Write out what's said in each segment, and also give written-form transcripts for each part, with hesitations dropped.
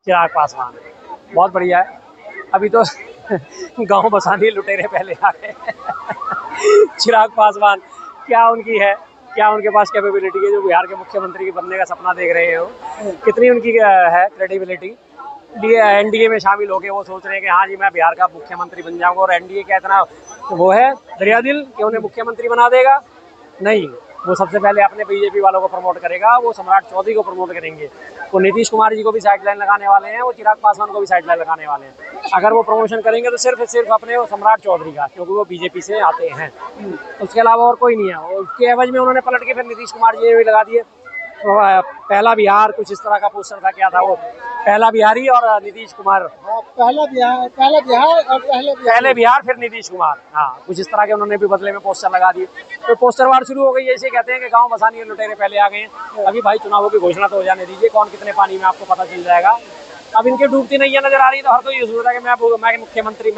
चिराग पासवान। बहुत बढ़िया है। अभी तो गांव बसाने लुटेरे पहले आ गए। चिराग पासवान क्या उनकी है, क्या उनके पास कैपेबिलिटी है जो बिहार के मुख्यमंत्री बनने का सपना देख रहे हो, कितनी उनकी है क्रेडिबिलिटी। एनडीए में शामिल होकर वो सोच रहे हैं कि हाँ जी मैं बिहार का मुख्यमंत्री बन जाऊंगा, और एनडीए क्या इतना वो है दरिया दिल कि उन्हें मुख्यमंत्री बना देगा? नहीं, वो सबसे पहले अपने बीजेपी वालों को प्रमोट करेगा, वो सम्राट चौधरी को प्रमोट करेंगे, वो नीतीश कुमार जी को भी साइडलाइन लगाने वाले हैं, वो चिराग पासवान को भी साइडलाइन लगाने वाले हैं। अगर वो प्रमोशन करेंगे तो सिर्फ अपने सम्राट चौधरी का, क्योंकि वो बीजेपी से आते हैं, उसके अलावा और कोई नहीं है। उसके एवज में उन्होंने पलट के फिर नीतीश कुमार जी ने भी लगा दिए पहला बिहार, कुछ इस तरह का पोस्टर था, क्या था वो, पहला बिहारी और नीतीश कुमार, पहले बिहार फिर नीतीश कुमार, हाँ कुछ इस तरह के उन्होंने भी बदले में पोस्टर लगा दिए। तो पोस्टर वार शुरू हो गई। ऐसे कहते हैं कि गांव बसाने लुटेरे पहले आ गए हैं। अभी भाई चुनावों की घोषणा तो हो जाने दीजिए, कौन कितने पानी में आपको पता चल जाएगा। अब इनके डूबती नहीं है नजर आ रही, तो हर कोई ये सोच रहा है कि मैं मुख्यमंत्री,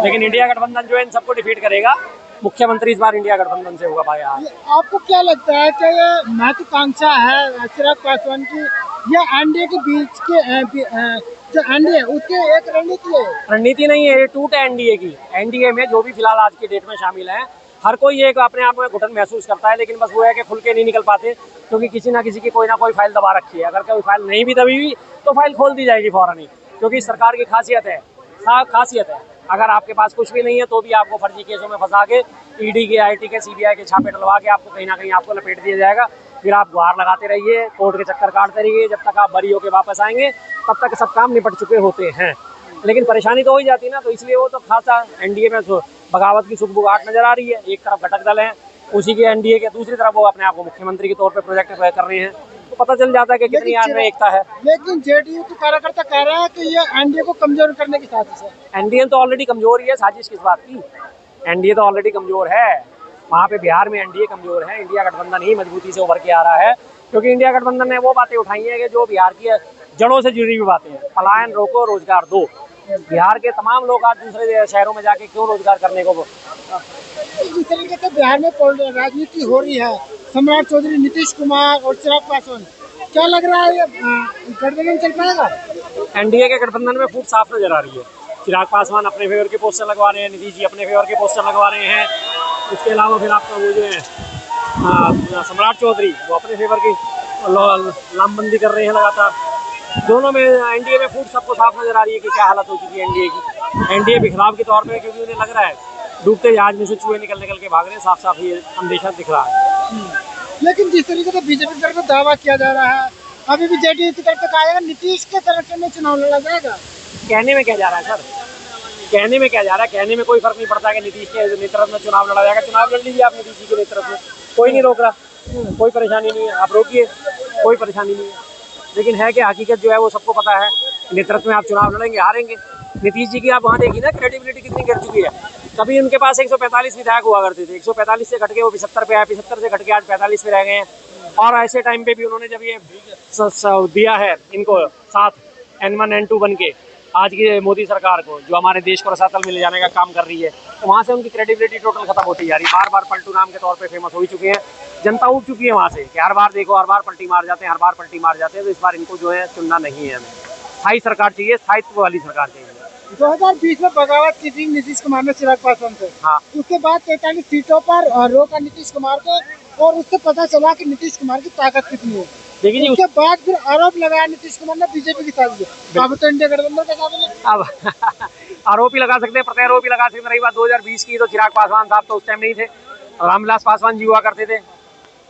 लेकिन इंडिया गठबंधन जो है इन सबको डिफीट करेगा। मुख्यमंत्री इस बार इंडिया गठबंधन से होगा भाई। आपको क्या लगता है कि ये महत्वाकांक्षा है चिराग पासवान की, या एनडीए के बीच के जो एनडीए उसके एक रणनीति है? रणनीति नहीं है, ये टूट है एनडीए की। एनडीए में जो भी फिलहाल आज की डेट में शामिल है, हर कोई एक अपने आप में घुटन महसूस करता है, लेकिन बस वो है कि खुल के नहीं निकल पाते, क्योंकि किसी ना किसी की कोई ना कोई फाइल दबा रखी है। अगर कोई फाइल नहीं भी दबी हुई तो फाइल खोल दी जाएगी फौरन ही, क्योंकि सरकार की खासियत है अगर आपके पास कुछ भी नहीं है तो भी आपको फर्जी केसों में फंसा के ईडी के, आईटी के, सीबीआई के छापे डलवा के आपको कहीं ना कहीं आपको लपेट दिया जाएगा। फिर आप गुहार लगाते रहिए, कोर्ट के चक्कर काटते रहिए, जब तक आप बरी होकर वापस आएंगे तब तक सब काम निपट चुके होते हैं। लेकिन परेशानी तो हो ही जाती ना, तो इसलिए वो तो खासा एनडीए में बगावत की सुगबुगाहट नजर आ रही है। एक तरफ घटक दल है उसी के एनडीए के, दूसरी तरफ वो अपने आप को मुख्यमंत्री के तौर पर प्रोजेक्ट कर रहे हैं, तो पता चल जाता है कि कितनी आज में एकता है। लेकिन जेडीयू के कार्यकर्ता कह रहा है कि ये एनडीए को कमजोर करने की साजिश है। एनडीए तो ऑलरेडी कमजोर ही है, साजिश किस बात की? एनडीए तो ऑलरेडी कमजोर है। वहाँ पे बिहार में एनडीए कमजोर है, इंडिया गठबंधन ही मजबूती से उभर के आ रहा है, क्योंकि इंडिया गठबंधन ने वो बातें उठाई हैं कि जो बिहार की जड़ों से जुड़ी हुई बातें हैं। पलायन रोको, रोजगार दो। बिहार के तमाम लोग आज दूसरे शहरों में जाके क्यों रोजगार करने को? जिस तरीके से बिहार में राजनीति हो रही है, सम्राट चौधरी, नीतीश कुमार और चिराग पासवान, क्या लग रहा है ये गठबंधन चल पाएगा? एनडीए के गठबंधन में फूट साफ नजर आ रही है। चिराग पासवान अपने फेवर के पोस्टर लगवा रहे हैं, नीतीश जी अपने फेवर के पोस्टर लगवा रहे हैं। उसके अलावा फिर आपका वो जो है सम्राट चौधरी, वो अपने फेवर की लामबंदी कर रहे हैं लगातार। दोनों में एनडीए में फूट सबको साफ नजर आ रही है कि क्या हालत हो चुकी है एनडीए की। एनडीए बिखराव के तौर पे, क्योंकि उन्हें लग रहा है डूबते जहाज में से चूहे निकल के भाग रहे हैं, साफ साफ ये अंदेशा दिख रहा है। लेकिन जिस तरीके से बीजेपी की तरफ दावा किया जा रहा है, अभी भी जेडीयू की तरफ से कहा जाएगा नीतीश के तरफ से चुनाव लड़ा जाएगा। कहने में क्या जा रहा है सर, कहने में क्या जा रहा है? कहने में कोई फर्क नहीं पड़ता कि नीतीश के नेतृत्व में चुनाव लड़ा जाएगा। चुनाव लड़ लीजिए आप नीतीश जी के नेतृत्व में, कोई नहीं रोक रहा, कोई परेशानी नहीं है, आप रोकिए, कोई परेशानी नहीं है। लेकिन है कि हकीकत जो है वो सबको पता है, नेतृत्व में आप चुनाव लड़ेंगे, हारेंगे। नीतीश जी की आप वहाँ देखिए ना क्रेडिबिलिटी कितनी गिर चुकी है। कभी उनके पास 145 विधायक हुआ करते थे, 145 से घट के वो 75 पे आए, 75 से घट के आज 45 पे रह गए हैं। और ऐसे टाइम पे भी उन्होंने जब ये दिया है इनको साथ N1 N2 बन के आज की मोदी सरकार को, जो हमारे देश को रसातल में ले जाने का काम कर रही है, तो वहाँ से उनकी क्रेडिबिलिटी टोटल खत्म होती जा रही है। बार बार पलटू नाम के तौर पे फेमस हो ही चुके हैं, जनता उठ चुकी है वहाँ से कि हर बार देखो, हर बार पलटी मार जाते हैं, हर बार पलटी मार जाते हैं। तो इस बार इनको जो है चुनना नहीं है, हमें स्थायी सरकार चाहिए, स्थायित्व वाली सरकार चाहिए। 2020 में बगावत की थी नीतीश कुमार ने चिराग पासवान से, हाँ, उसके बाद 43 सीटों पर रोका नीतीश कुमार को, और उससे पता चला कि नीतीश कुमार की ताकत कितनी है। देखिए जी, उसके बाद फिर आरोप लगाया नीतीश कुमार ने बीजेपी की साजिश। अब तो इंडिया गठबंधन का साथ है। अब आरोप ही लगा सकते हैं, प्रत्यारोप ही लगा सकते हैं। रही बात 2020 की, तो चिराग पासवान साहब तो उस टाइम नहीं थे, रामविलास पासवान जी हुआ करते थे।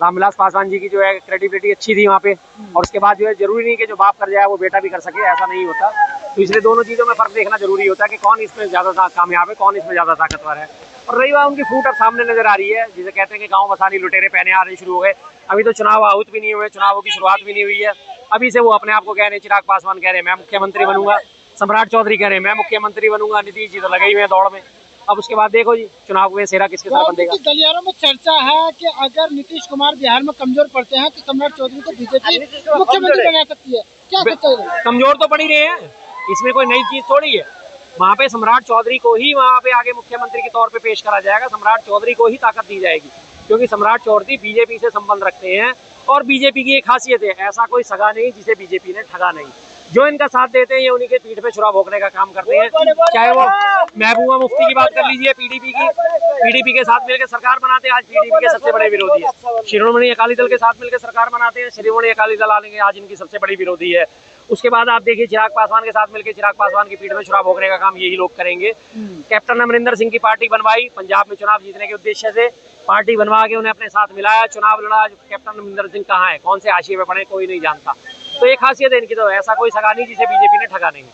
रामविलास पासवान जी की जो है क्रेडिबिलिटी अच्छी थी वहाँ पे, और उसके बाद जो है जरूरी नहीं कि जो बाप कर जाए वो बेटा भी कर सके, ऐसा नहीं होता। तो इसलिए दोनों चीज़ों में फर्क देखना जरूरी होता है कि कौन इसमें ज़्यादा कामयाब है, कौन इसमें ज़्यादा ताकतवर है। और रही बात उनकी फूट अब सामने नजर आ रही है, जिसे कहते हैं कि गाँव बसानी लुटेरे पहने आ रहे शुरू हो गए। अभी तो चुनाव आहूत भी नहीं हुए, चुनावों की शुरुआत भी नहीं हुई है, अभी से वो अपने आप को कह रहे हैं। चिराग पासवान कह रहे हैं मैं मुख्यमंत्री बनूंगा, सम्राट चौधरी कह रहे हैं मैं मुख्यमंत्री बनूंगा, नीतीश जी तो लगे हुए हैं दौड़ में। अब उसके बाद देखो जी चुनाव में सेरा किसके साथ बंधेगा। गलियारों में चर्चा है कि अगर नीतीश कुमार बिहार में कमजोर पड़ते हैं तो सम्राट चौधरी को बीजेपी मुख्यमंत्री बना सकती है। क्या सोचते हैं? कमजोर तो पड़ ही रहे हैं, इसमें कोई नई चीज थोड़ी है। वहाँ पे सम्राट चौधरी को ही वहाँ पे आगे मुख्यमंत्री के तौर पे पेश करा जाएगा, सम्राट चौधरी को ही ताकत दी जाएगी, क्योंकि सम्राट चौधरी बीजेपी से संबंध रखते हैं। और बीजेपी की एक खासियत है, ऐसा कोई सगा नहीं जिसे बीजेपी ने ठगा नहीं। जो इनका साथ देते हैं ये उन्हीं के पीठ पे छुरा भोंकने का काम करते हैं। चाहे वो महबूबा मुफ्ती की बात कर लीजिए, पीडीपी के साथ मिलकर सरकार बनाते हैं, आज पीडीपी के सबसे बड़े विरोधी है। शिरोमणि अकाली दल के साथ मिलकर सरकार बनाते हैं, शिरोमणि अकाली दल आलेंगे आज इनकी सबसे बड़ी विरोधी है। उसके बाद आप देखिए चिराग पासवान के साथ मिलकर चिराग पासवान की पीठ में छुरा भोंकने का काम यही लोग करेंगे। कैप्टन अमरिंदर सिंह की पार्टी बनवाई, पंजाब में चुनाव जीतने के उद्देश्य से पार्टी बनवा के उन्हें अपने साथ मिलाया, चुनाव लड़ा। कैप्टन अमरिंदर सिंह कहाँ है, कौन से हाशिए में पड़े, कोई नहीं जानता। तो एक खासियत है इनकी, तो ऐसा कोई सगा नहीं जिसे बीजेपी ने ठगा नहीं।